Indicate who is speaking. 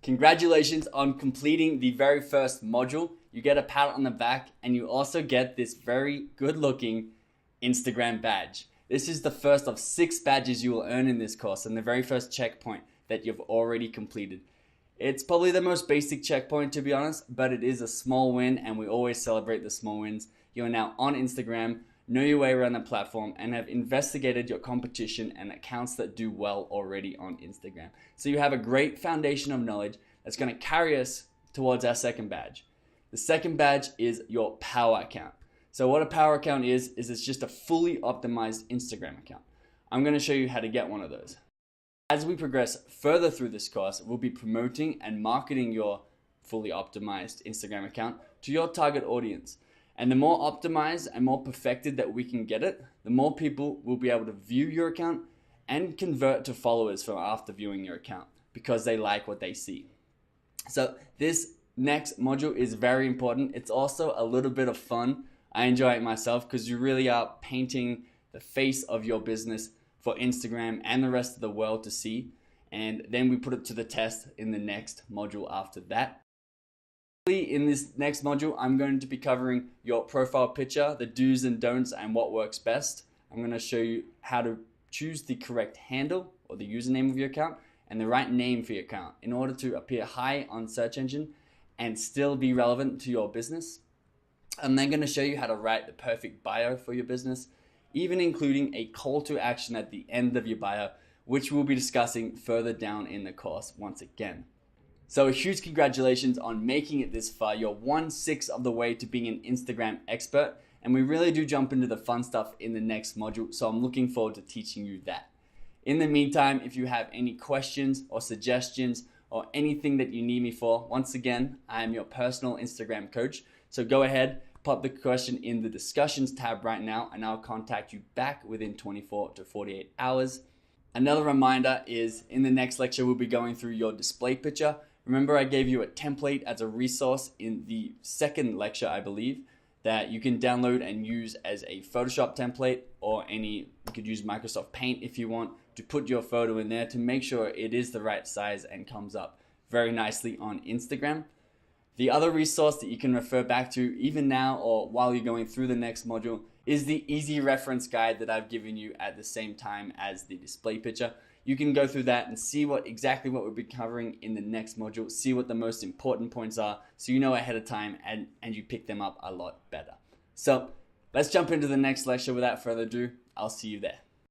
Speaker 1: Congratulations on completing the very first module. You get a pat on the back and you also get this very good looking Instagram badge. This is the first of 6 badges you will earn in this course and the very first checkpoint that you've already completed. It's probably the most basic checkpoint, to be honest, but it is a small win and we always celebrate the small wins. You are now on Instagram, know your way around the platform, and have investigated your competition and accounts that do well already on Instagram. So you have a great foundation of knowledge that's going to carry us towards our second badge. The second badge is your power account. So what a power account is it's just a fully optimized Instagram account. I'm going to show you how to get one of those. As we progress further through this course, we'll be promoting and marketing your fully optimized Instagram account to your target audience. And the more optimized and more perfected that we can get it, the more people will be able to view your account and convert to followers from after viewing your account because they like what they see. So this next module is very important. It's also a little bit of fun. I enjoy it myself because you really are painting the face of your business for Instagram and the rest of the world to see. And then we put it to the test in the next module after that. In this next module, I'm going to be covering your profile picture, the do's and don'ts, and what works best. I'm going to show you how to choose the correct handle or the username of your account and the right name for your account in order to appear high on search engine and still be relevant to your business. I'm then going to show you how to write the perfect bio for your business, even including a call to action at the end of your bio, which we'll be discussing further down in the course once again. So a huge congratulations on making it this far. You're 1/6 of the way to being an Instagram expert, and we really do jump into the fun stuff in the next module, so I'm looking forward to teaching you that. In the meantime, if you have any questions or suggestions or anything that you need me for, once again, I am your personal Instagram coach, so go ahead, pop the question in the discussions tab right now, and I'll contact you back within 24 to 48 hours. Another reminder is in the next lecture, we'll be going through your display picture. Remember, I gave you a template as a resource in the second lecture, I believe, that you can download and use as a Photoshop template, or you could use Microsoft Paint if you want to put your photo in there to make sure it is the right size and comes up very nicely on Instagram. The other resource that you can refer back to even now or while you're going through the next module is the easy reference guide that I've given you at the same time as the display picture. You can go through that and see exactly what we'll be covering in the next module, see what the most important points are so you know ahead of time and you pick them up a lot better. So let's jump into the next lecture. Without further ado, I'll see you there.